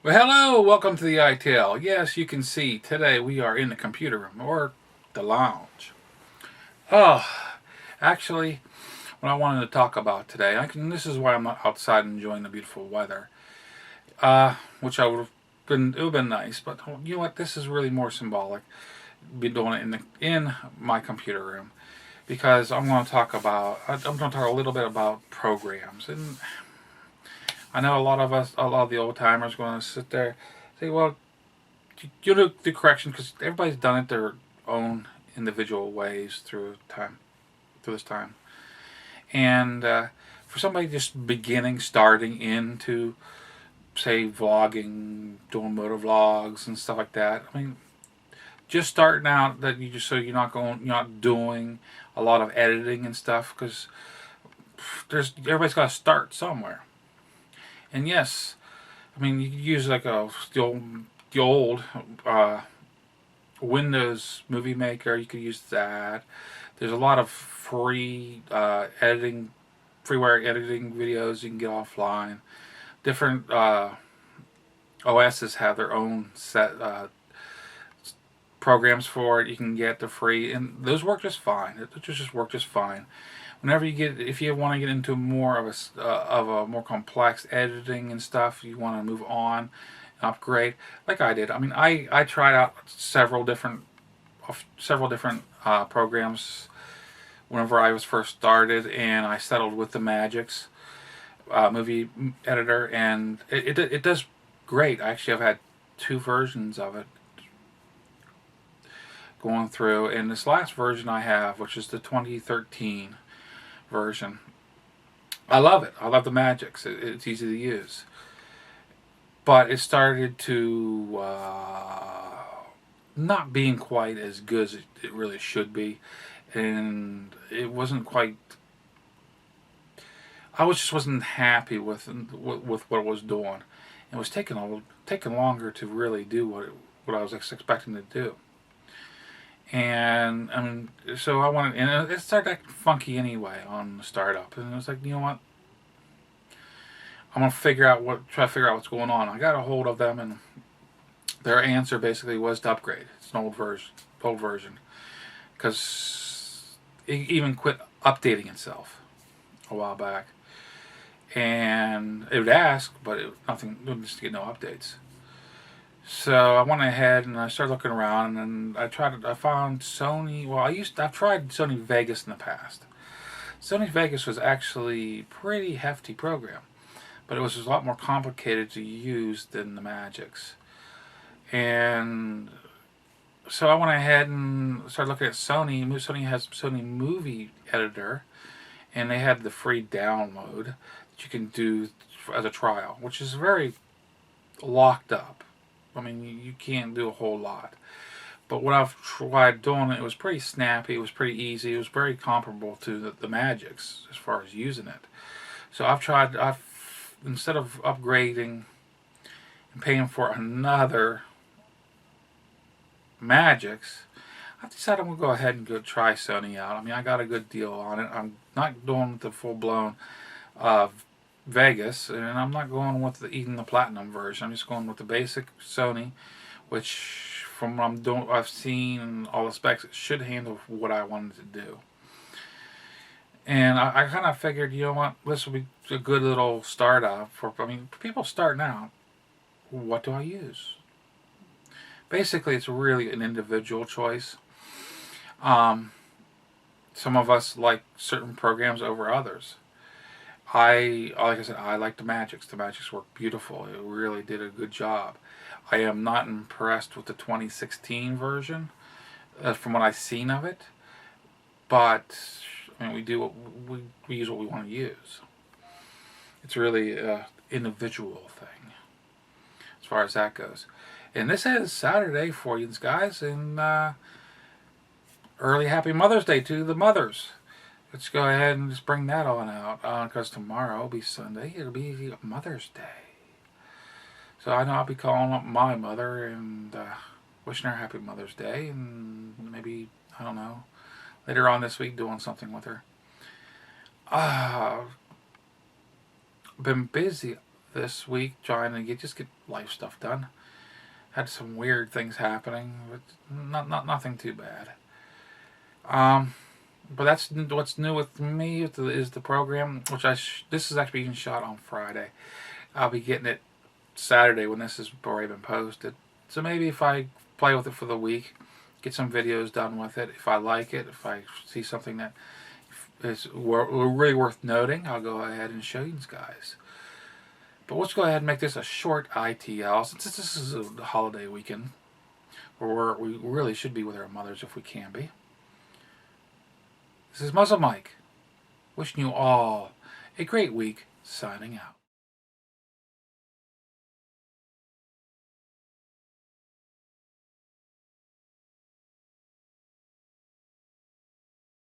Well, hello, welcome to the ITL. Yes, you can see today we are in the computer room or the lounge. Oh, actually, what I wanted to talk about today, this is why I'm outside enjoying the beautiful weather, which I would have been, it would have been nice, but you know what, this is really more symbolic, be doing it in my computer room, because I'm going to talk a little bit about programs, and I know a lot of the old timers going to sit there and say, well, you do the correction because everybody's done it their own individual ways through this time. And for somebody just starting into, say, vlogging, doing motor vlogs and stuff like that, I mean, just starting out that you just so you're not doing a lot of editing and stuff because there's everybody's got to start somewhere. And yes, I mean you can use like the old Windows Movie Maker. You could use that. There's a lot of free freeware editing videos you can get offline. Different OSs have their own set programs for it. You can get the free, and those work just fine. It just work just fine. If you want to get into more of a more complex editing and stuff, you want to move on, upgrade, like I did. I mean, I tried out several different programs whenever I was first started, and I settled with the Magix movie editor, and it does great. Actually, I've had two versions of it going through, and this last version I have, which is the 2013 version, I love it. I love the Magix. It's easy to use, but it started to not being quite as good as it really should be, and it wasn't quite. Just wasn't happy with what it was doing. It was taking longer to really do what I was expecting to do. And I mean, so I wanted, and it started acting funky anyway on the startup, and it was like, you know what, try to figure out what's going on. I got a hold of them, and their answer basically was to upgrade. It's an old version, because it even quit updating itself a while back, and it would ask, but nothing, it would just get no updates. So I went ahead and I started looking around, and I found Sony. Well, I've tried Sony Vegas in the past. Sony Vegas was actually a pretty hefty program, but it was a lot more complicated to use than the Magix. And so I went ahead and started looking at Sony. Sony has Sony Movie Editor, and they had the free download that you can do as a trial, which is very locked up. I mean, you can't do a whole lot. But what I've tried doing, it was pretty snappy. It was pretty easy. It was very comparable to the Magix as far as using it. So instead of upgrading and paying for another Magix, I decided I'm going to go ahead and go try Sony out. I mean, I got a good deal on it. I'm not doing the full blown Vegas, and I'm not going with even the platinum version. I'm just going with the basic Sony, which from what I've seen all the specs, it should handle what I wanted to do. And I kind of figured, you know what, this will be a good little startup for. I mean, people starting out. What do I use? Basically, it's really an individual choice. Um, some of us like certain programs over others. Like I said, I like the Magix. The Magix worked beautiful. It really did a good job. I am not impressed with the 2016 version, from what I've seen of it. But I mean, we use what we want to use. It's really an individual thing as far as that goes. And this is Saturday for you guys, and early Happy Mother's Day to the mothers. Let's go ahead and just bring that on out, because tomorrow will be Sunday. It'll be Mother's Day. So I know I'll be calling up my mother and wishing her Happy Mother's Day, and maybe, I don't know, later on this week doing something with her. Been busy this week, trying to get life stuff done. Had some weird things happening, but nothing too bad. But that's what's new with me is the program, which this is actually being shot on Friday. I'll be getting it Saturday when this has already been posted. So maybe if I play with it for the week, get some videos done with it. If I like it, if I see something that is really worth noting, I'll go ahead and show you guys. But let's go ahead and make this a short ITL, since this is a holiday weekend, where we really should be with our mothers if we can be. This is MuzzleMike, wishing you all a great week, signing out.